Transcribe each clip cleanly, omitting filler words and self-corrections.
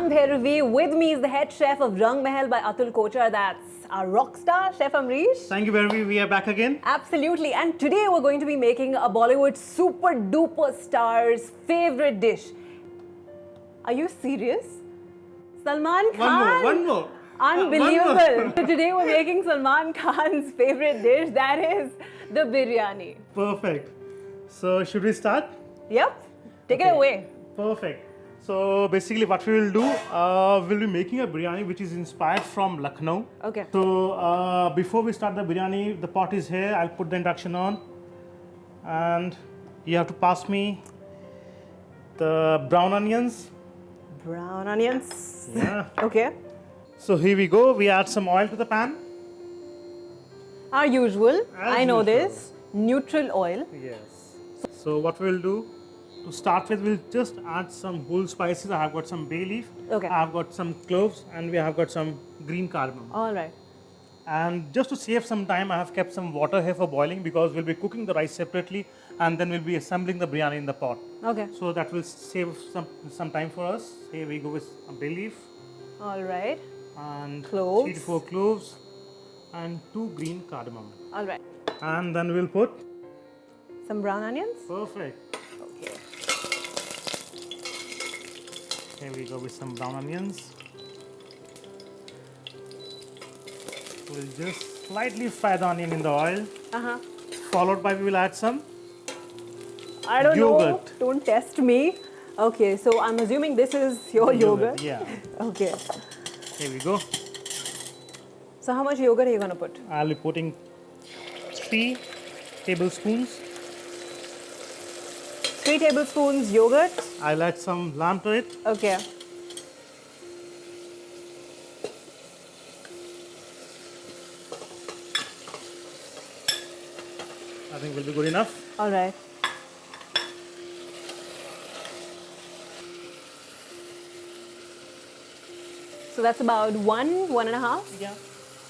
I'm Bhairavi. With me is the head chef of Rang Mahal by Atul Kochar. That's our rock star, Chef Amrish. Thank you, Bhairavi. We are back again. Absolutely. And today we're going to be making a Bollywood super duper star's favorite dish. Are you serious? Salman Khan. One more. Unbelievable. One more. So today we're making Salman Khan's favorite dish, that is the biryani. Perfect. So, should we start? Yep. Take it away. Perfect. So, basically, what we will do, we'll be making a biryani which is inspired from Lucknow. Okay. So, before we start the biryani, the pot is here. I'll put the induction on. And you have to pass me the brown onions. Brown onions. Yeah. Okay. So, here we go. We add some oil to the pan. Our usual. As I know usual. this. Neutral oil. Yes. So what we'll do, to start with, we'll just add some whole spices. I have got some bay leaf. Okay. I have got some cloves, and we have got some green cardamom. All right. And just to save some time, I have kept some water here for boiling because we'll be cooking the rice separately, and then we'll be assembling the biryani in the pot. Okay. So that will save some time for us. Here we go with a bay leaf All right. and Cloves. 3 to 4 cloves and 2 green cardamom. All right. And then we'll put Some brown onions. perfect. Okay. Here we go with some brown onions. We'll just slightly fry the onion in the oil, Uh-huh. followed by we will add some I don't Yogurt. know. Don't test me. Okay, so I'm assuming this is your yogurt. Yeah, Okay. here we go. So how much yogurt are you going to put? I'll be putting 3 tablespoons. 3 tablespoons yogurt. I'll add some lamb to it. Okay. I think will be good enough. All right. So that's about 1.5, Yeah.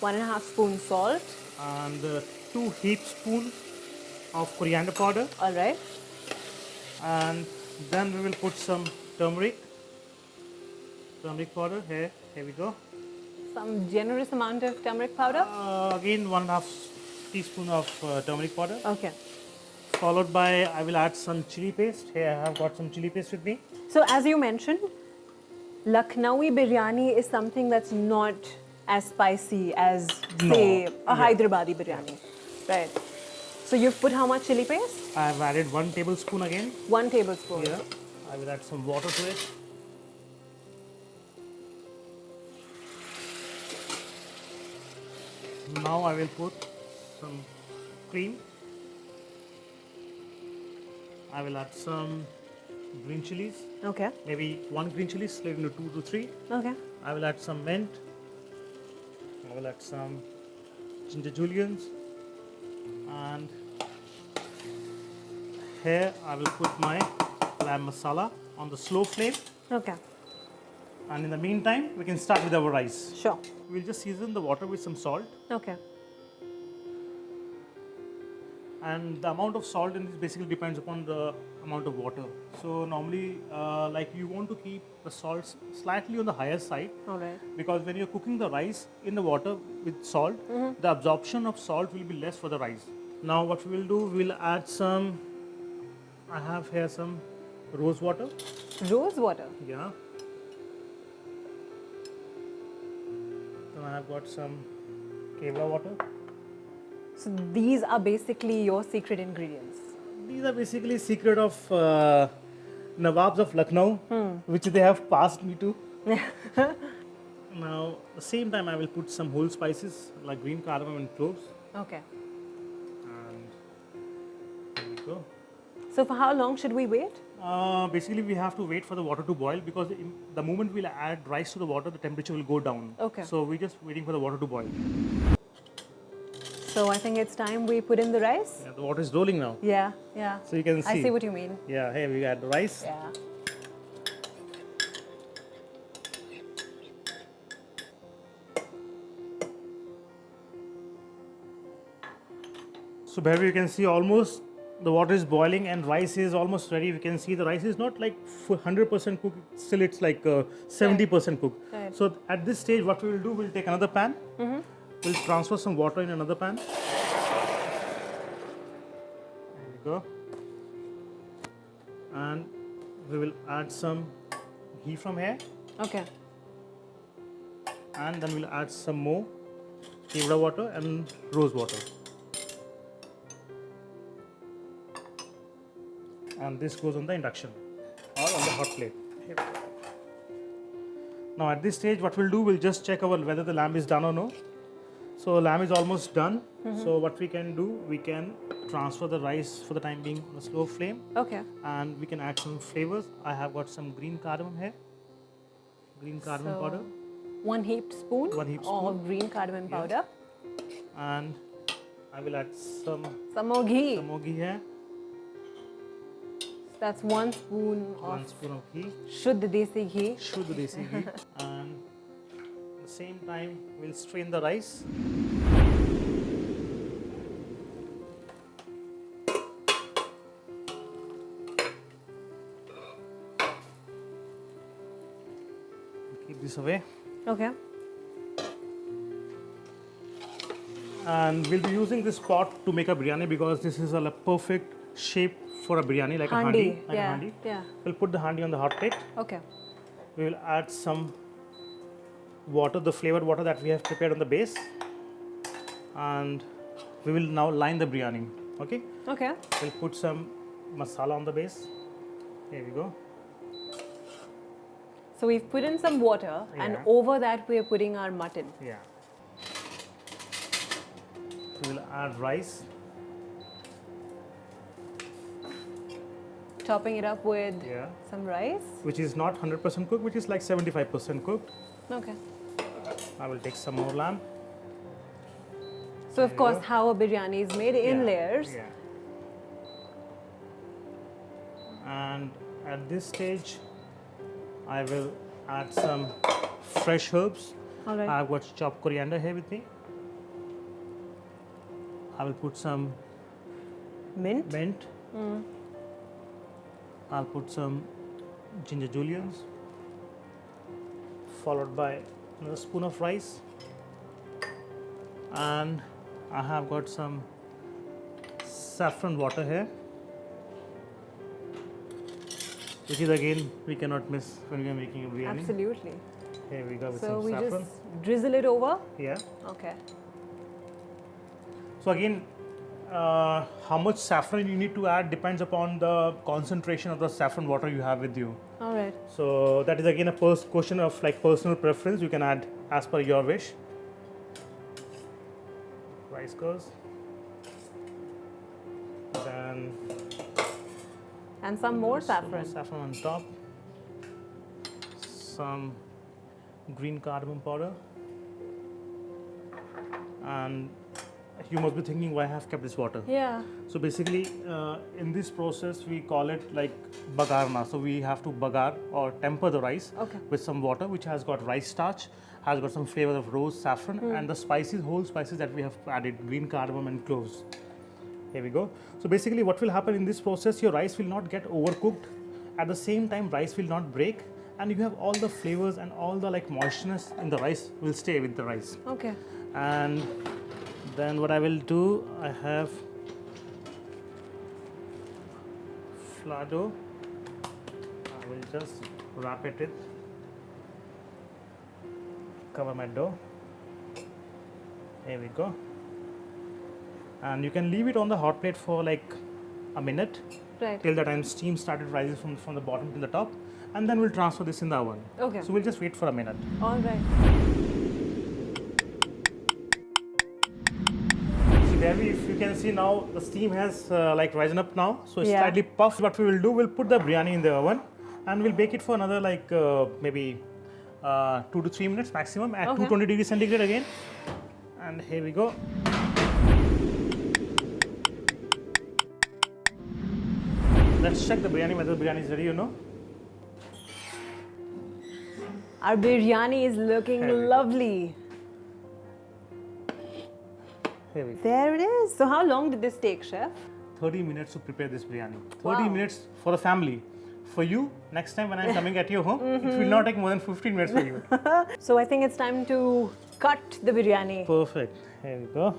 1.5 spoon salt. And 2 heaped spoons of coriander powder. All right. And then we will put some turmeric. Turmeric powder here. Here we go. Some generous amount of turmeric powder. Again 1.5 teaspoon of turmeric powder. Okay. Followed by I will add some chili paste. Here I have got some chili paste with me. So as you mentioned, Lucknowi biryani is something that's not as spicy as, say, a Yeah. Hyderabadi biryani. Right. So you've put how much chili paste? I have added 1 tablespoon again. 1 tablespoon. Here I will add some water to it. Now I will put some cream. I will add some green chilies, Okay. maybe 1 green chili split into 2 to 3. Okay. I will add some mint. I will add some ginger julienne, and here I will put my lamb masala on the slow flame. Okay. And in the meantime, we can start with our rice. Sure. We'll just season the water with some salt, Okay. and the amount of salt in this basically depends upon the amount of water. So normally, like you want to keep the salt slightly on the higher side, All right. because when you're cooking the rice in the water with salt, the absorption of salt will be less for the rice. Now what we will do, we'll add some, I have here some rose water. Rose water. Yeah. Then I have got some kevla water. So these are basically your secret ingredients. These are basically secret of Nawabs of Lucknow, which they have passed me to. Now, at the same time, I will put some whole spices like green cardamom and cloves. Okay. And there we go. So for how long should we wait? Basically, we have to wait for the water to boil because the moment we'll add rice to the water, the temperature will go down. Okay. So we're just waiting for the water to boil. So I think it's time we put in the rice. Yeah, the water is rolling now. Yeah, yeah. So you can see. I see what you mean. Yeah, here we add the rice. Yeah. So Bhairavi, you can see almost the water is boiling and rice is almost ready. We can see the rice is not like 100% cooked, still it's like 70% cooked. Right. So at this stage, what we will do, we'll take another pan, we'll transfer some water in another pan. There we go. And we will add some ghee from here, Okay. and then we'll add some more kevda water and rose water. And this goes on the induction or on the hot plate. Here we go. Now at this stage, what we'll do, we'll just check whether the lamb is done or no. So lamb is almost done. So what we can do, we can transfer the rice for the time being on a slow flame, Okay. and we can add some flavors. I have got some green cardamom here, green cardamom So, powder, 1 heaped spoon, One heaped of green cardamom powder. and I will add some Some more ghee. more ghee here. That's 1 spoon One of spoon of ghee. Shuddh Desi ghee. Shuddh desi ghee. And at the same time, we'll strain the rice. Keep this away. Okay. And we'll be using this pot to make a biryani because this is a perfect shape for a biryani, like a handi. Like a yeah. handi. Yeah. We'll put the handi on the hot plate. Okay. We will add some water, the flavored water that we have prepared on the base, and we will now line the biryani. Okay, Okay. we'll put some masala on the base. Here we go. So we've put in some water, and Yeah. over that we are putting our mutton. Yeah. We will add rice, Topping it up with yeah, some rice. which is not 100% cooked, which is like 75% cooked. Okay. I will take some more lamb. So of There you course, go. how a biryani is made in Yeah, layers. Yeah. And at this stage, I will add some fresh herbs. All right. I've got chopped coriander here with me. I will put some Mint. mint. I'll put some ginger juliennes, followed by another spoon of rice. And I have got some saffron water here, which is again we cannot miss when we are making a biryani. Absolutely. Here we go with So some we saffron. just drizzle it over. Yeah. Okay. So again, how much saffron you need to add depends upon the concentration of the saffron water you have with you. All right. So that is again a question of like personal preference. You can add as per your wish. Rice goes. Then And some more some saffron. saffron on top. Some green cardamom powder. And you must be thinking why I have kept this water. Yeah. So basically, in this process, we call it like bagarna. So we have to bagar or temper the rice Okay. with some water, which has got rice starch, has got some flavor of rose, saffron, and the spices, whole spices that we have added, green cardamom and cloves. Here we go. So basically, what will happen in this process, your rice will not get overcooked. At the same time, rice will not break, and you have all the flavors and all the like moistness in the rice will stay with the rice. Okay. And then what I will do, I have flour dough. I will just wrap it in, cover my dough. Here we go. And you can leave it on the hot plate for like a minute Right. till the time steam started rising from the bottom to the top, and then we'll transfer this in the oven. Okay. So we'll just wait for a minute. All right. There if you can see now the steam has like risen up now, so it's Yeah. slightly puffed. What we will do, we'll put the biryani in the oven and we'll bake it for another like maybe 2 to 3 minutes maximum at Okay. 220 degrees centigrade again. And here we go. Let's check the biryani whether the biryani is ready, you know. Our biryani is looking Here we go. lovely. Here we go. There it is. So how long did this take, chef? 30 minutes to prepare this biryani. 30 Wow. minutes for the family. For you, next time when I'm coming at your home, it will not take more than 15 minutes for you. So I think it's time to cut the biryani. Perfect. Here we go.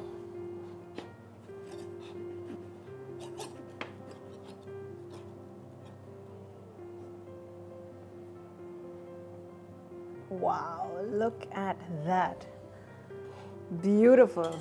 Wow, look at that. Beautiful.